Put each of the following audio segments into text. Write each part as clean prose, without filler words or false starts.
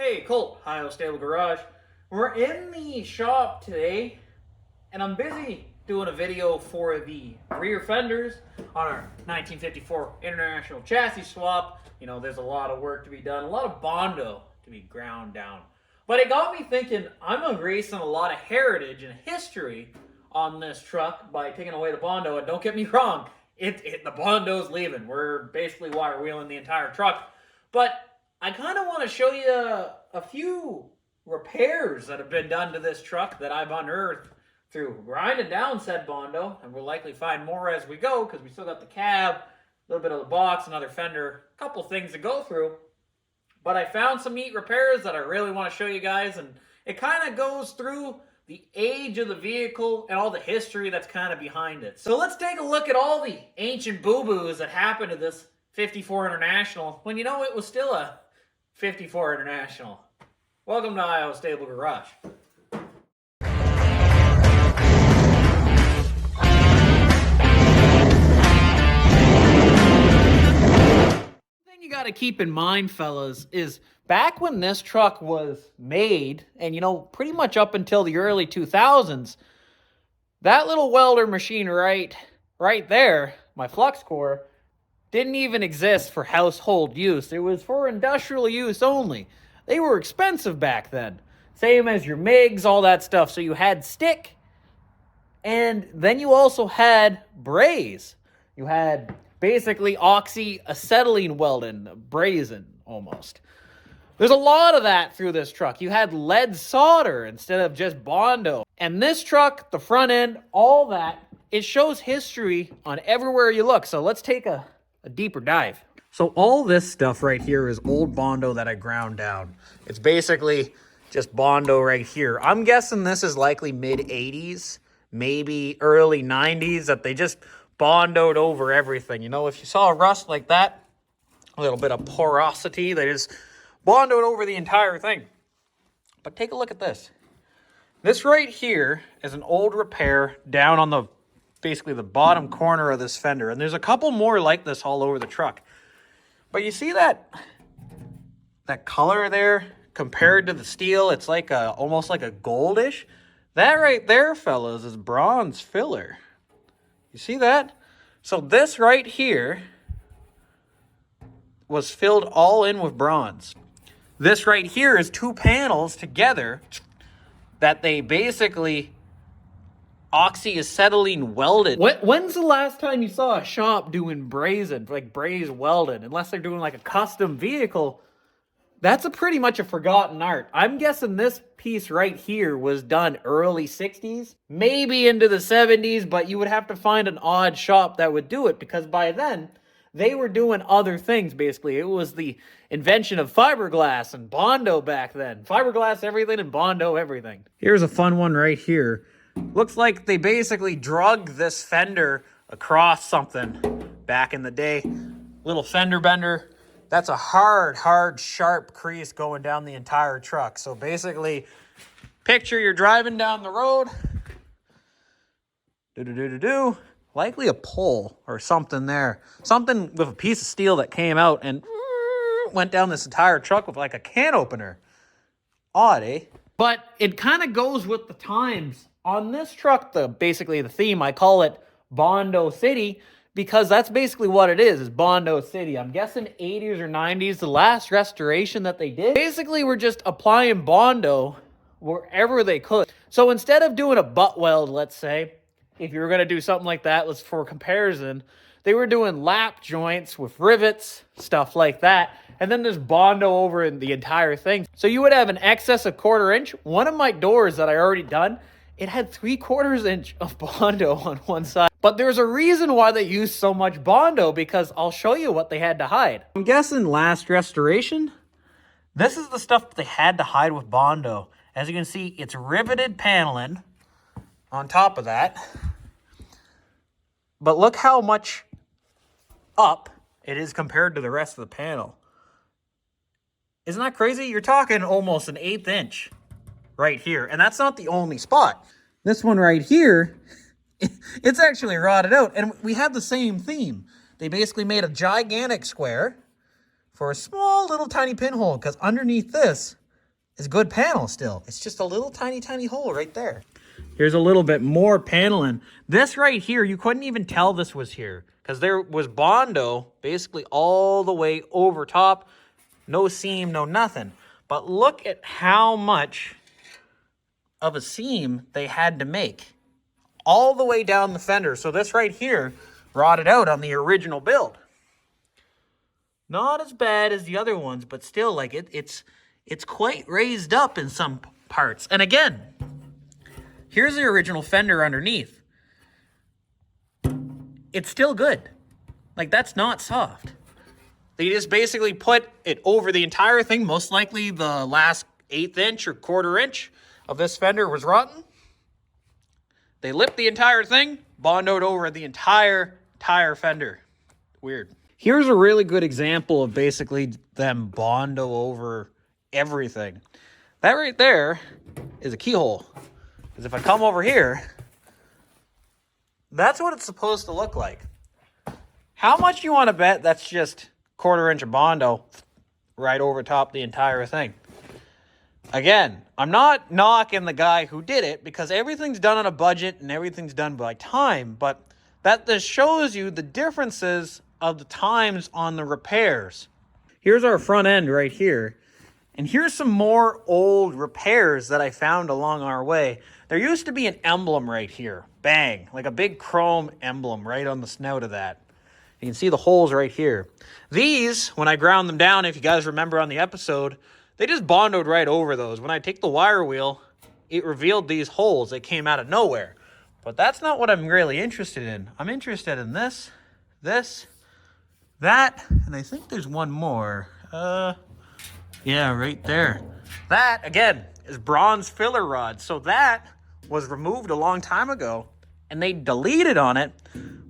Hey, Colt, Ohio Stable Garage. We're in the shop today, and I'm busy doing a video for the rear fenders on our 1954 International Chassis Swap. You know, there's a lot of work to be done, a lot of Bondo to be ground down. But it got me thinking, I'm erasing a lot of heritage and history on this truck by taking away the Bondo. And don't get me wrong, the Bondo's leaving. We're basically wire wheeling the entire truck. But I kind of want to show you a few repairs that have been done to this truck that I've unearthed through grinding down said Bondo, and we'll likely find more as we go because we still got the cab, a little bit of the box, another fender, a couple things to go through. But I found some neat repairs that I really want to show you guys, and it kind of goes through the age of the vehicle and all the history that's kind of behind it. So let's take a look at all the ancient boo-boos that happened to this 54 International when you know it was still a 54 International. Welcome to Ohio Stable Garage. You got to keep in mind, fellas, is back when this truck was made, and you know, pretty much up until the early 2000s, that little welder machine right there, my flux core, didn't even exist for household use. It was for industrial use only. They were expensive back then. Same as your MIGs, all that stuff. So you had stick, and then you also had braze. You had basically oxy-acetylene welding, brazen almost. There's a lot of that through this truck. You had lead solder instead of just Bondo. And this truck, the front end, all that, it shows history on everywhere you look. So let's take a deeper dive. So all this stuff right here is old Bondo that I ground down. It's basically just Bondo right here. I'm guessing this is likely mid-80s, maybe early 90s, that they just Bondoed over everything. You know, if you saw a rust like that, a little bit of porosity, they just Bondoed over the entire thing. But take a look at this. This right here is an old repair down on the basically the bottom corner of this fender. And there's a couple more like this all over the truck. But you see that color there compared to the steel? It's like almost like a goldish. That right there, fellas, is bronze filler. You see that? So this right here was filled all in with bronze. This right here is two panels together that they basically oxy-acetylene welded. When's the last time you saw a shop doing brazen, like braze welded? Unless they're doing like a custom vehicle, that's pretty much a forgotten art. I'm guessing this piece right here was done early 60s, maybe into the 70s, but you would have to find an odd shop that would do it because by then, they were doing other things, basically. It was the invention of fiberglass and Bondo back then. Fiberglass everything and Bondo everything. Here's a fun one right here. Looks like they basically drug this fender across something back in the day. Little fender bender. That's a hard, sharp crease going down the entire truck. So basically, picture you're driving down the road. Likely a pole or something there. Something with a piece of steel that came out and went down this entire truck with like a can opener. Odd, eh? But it kind of goes with the times. On this truck, basically the theme, I call it Bondo City, because that's basically what it is Bondo City. I'm guessing 80s or 90s, the last restoration that they did. Basically, we're just applying Bondo wherever they could. So instead of doing a butt weld, let's say, if you were going to do something like that, let's for comparison, they were doing lap joints with rivets, stuff like that. And then there's Bondo over in the entire thing. So you would have an excess of 1/4 inch. One of my doors that I already done, it had 3/4 inch of Bondo on one side. But there's a reason why they used so much Bondo, because I'll show you what they had to hide. I'm guessing last restoration, this is the stuff they had to hide with Bondo. As you can see, it's riveted paneling on top of that. But look how much up it is compared to the rest of the panel. Isn't that crazy? You're talking almost an 1/8 inch right here. And that's not the only spot. This one right here, it's actually rotted out. And we have the same theme. They basically made a gigantic square for a small little tiny pinhole, because underneath this, is good panel still. It's just a little tiny, tiny hole right there. Here's a little bit more paneling. This right here, you couldn't even tell this was here because there was Bondo basically all the way over top. No seam, no nothing. But look at how much of a seam they had to make all the way down the fender. So this right here rotted out on the original build. Not as bad as the other ones, but still, like it's quite raised up in some parts. And again, here's the original fender underneath. It's still good. Like, that's not soft. They just basically put it over the entire thing. Most likely the last 1/8 inch or 1/4 inch of this fender was rotten. They lipped the entire thing, Bondoed over the entire fender. Weird. Here's a really good example of basically them Bondo over everything. That right there is a keyhole. Because if I come over here, that's what it's supposed to look like. How much you want to bet that's just 1/4 inch of Bondo right over top the entire thing? Again, I'm not knocking the guy who did it because everything's done on a budget and everything's done by time, but that just shows you the differences of the times on the repairs. Here's our front end right here. And here's some more old repairs that I found along our way. There used to be an emblem right here. Bang. Like a big chrome emblem right on the snout of that. You can see the holes right here. These, when I ground them down, if you guys remember on the episode, they just Bondoed right over those. When I take the wire wheel, it revealed these holes. They came out of nowhere. But that's not what I'm really interested in. I'm interested in this, that, and I think there's one more. Yeah, right there. That, again, is bronze filler rod. So that was removed a long time ago, and they deleted on it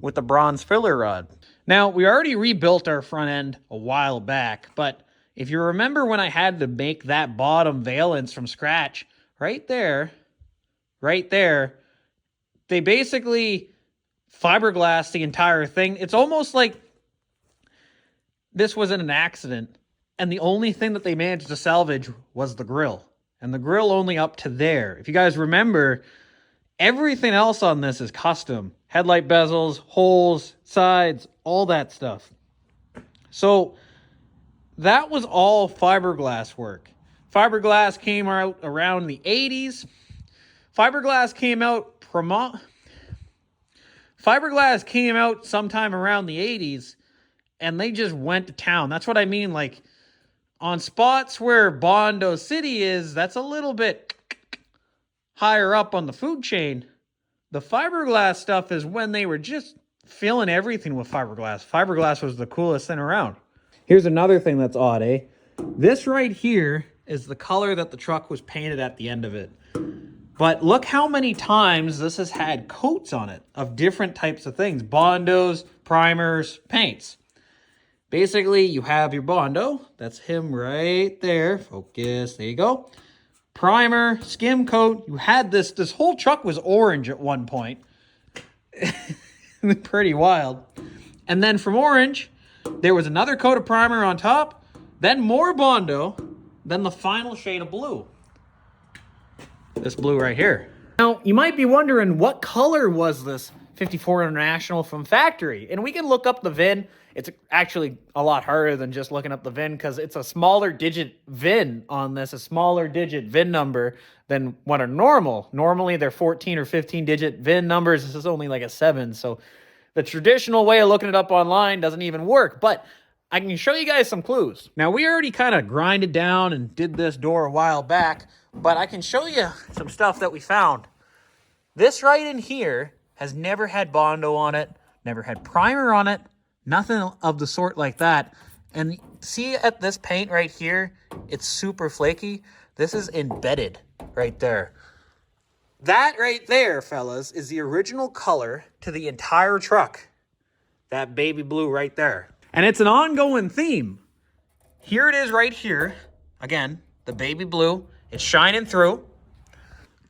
with the bronze filler rod. Now, we already rebuilt our front end a while back, but if you remember when I had to make that bottom valance from scratch, right there, they basically fiberglassed the entire thing. It's almost like this wasn't an accident, and the only thing that they managed to salvage was the grill, and the grill only up to there. If you guys remember, everything else on this is custom. Headlight bezels, holes, sides, all that stuff. So that was all fiberglass work. Fiberglass came out around the 80s. Fiberglass came out sometime around the 80s, and they just went to town. That's what I mean, like, on spots where Bondo City is, that's a little bit higher up on the food chain. The fiberglass stuff is when they were just filling everything with fiberglass. Fiberglass was the coolest thing around. Here's another thing that's odd, eh? This right here is the color that the truck was painted at the end of it. But look how many times this has had coats on it of different types of things. Bondos, primers, paints. Basically, you have your Bondo. That's him right there. Focus. There you go. Primer, skim coat. You had this whole truck was orange at one point. Pretty wild. And then from orange, there was another coat of primer on top, then more Bondo, then the final shade of blue. This blue right here. Now, you might be wondering, what color was this 54 International from factory? And we can look up the VIN. It's actually a lot harder than just looking up the VIN because it's a smaller digit VIN on this, a smaller digit VIN number than what are normal. Normally, they're 14 or 15 digit VIN numbers. This is only like a 7. So the traditional way of looking it up online doesn't even work. But I can show you guys some clues. Now, we already kind of grinded down and did this door a while back, but I can show you some stuff that we found. This right in here has never had Bondo on it, never had primer on it, nothing of the sort like that. And see at this paint right here, it's super flaky. This is embedded right there. That right there, fellas, is the original color to the entire truck. That baby blue right there. And it's an ongoing theme. Here it is right here. Again, the baby blue. It's shining through.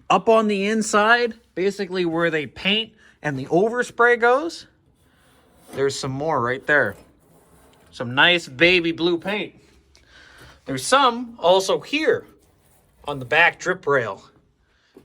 Up on the inside, basically where they paint and the overspray goes, there's some more right there. Some nice baby blue paint. There's some also here. on the back drip rail.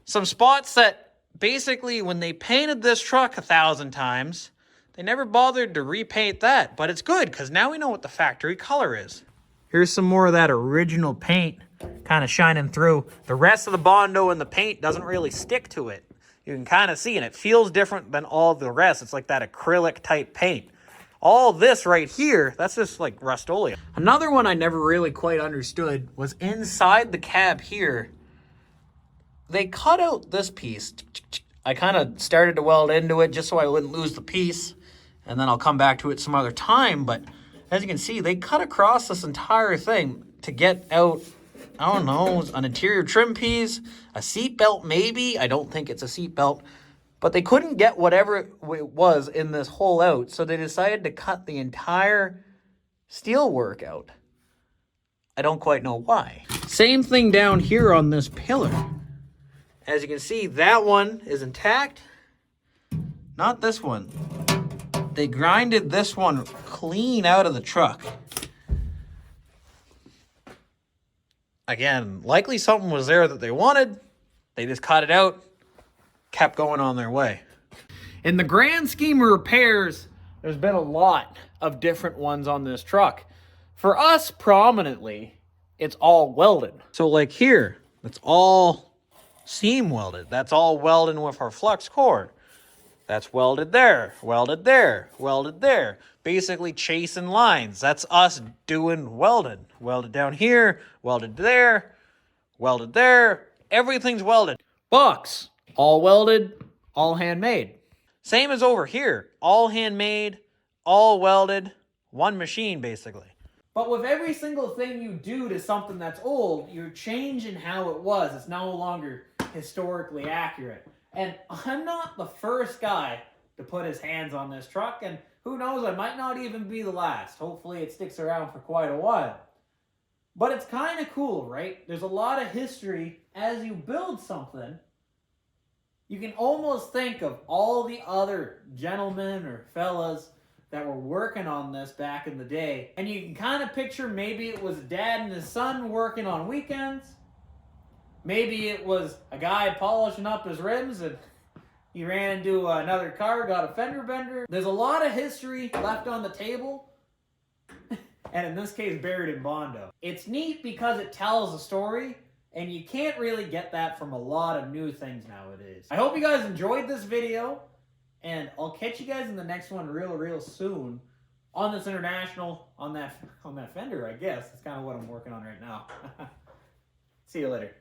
Some spots that basically when they painted this truck 1,000 times, they never bothered to repaint that, but it's good because now we know what the factory color is. Here's some more of that original paint kind of shining through. The rest of the Bondo and the paint doesn't really stick to it. You can kind of see, and it feels different than all the rest. It's like that acrylic type paint. All this right here, that's just like Rust-Oleum. Another one I never really quite understood was inside the cab here. They cut out this piece. I kind of started to weld into it just so I wouldn't lose the piece. And then I'll come back to it some other time. But as you can see, they cut across this entire thing to get out, I don't know, an interior trim piece, a seat belt maybe. I don't think it's a seat belt. But they couldn't get whatever it was in this hole out. So they decided to cut the entire steel work out. I don't quite know why. Same thing down here on this pillar. As you can see, that one is intact. Not this one. They grinded this one clean out of the truck. Again, likely something was there that they wanted. They just cut it out, kept going on their way. In the grand scheme of repairs, there's been a lot of different ones on this truck. For us, prominently, it's all welded. So like here, that's all seam welded. That's all welded with our flux cord. That's welded there, welded there, welded there. Basically chasing lines. That's us doing welded. Welded down here, welded there, welded there. Everything's welded. Box, all welded, all handmade. Same as over here. All handmade, all welded, one machine basically. But with every single thing you do to something that's old, you're changing how it was. It's no longer historically accurate. And I'm not the first guy to put his hands on this truck, and who knows, I might not even be the last. Hopefully it sticks around for quite a while. But it's kind of cool, right? There's a lot of history. As you build something, you can almost think of all the other gentlemen or fellas that were working on this back in the day. And you can kind of picture maybe it was a dad and his son working on weekends. Maybe it was a guy polishing up his rims and he ran into another car, got a fender bender. There's a lot of history left on the table. And in this case, buried in Bondo. It's neat because it tells a story, and you can't really get that from a lot of new things nowadays. I hope you guys enjoyed this video, and I'll catch you guys in the next one real soon on this International, on that fender, I guess. That's kind of what I'm working on right now. See you later.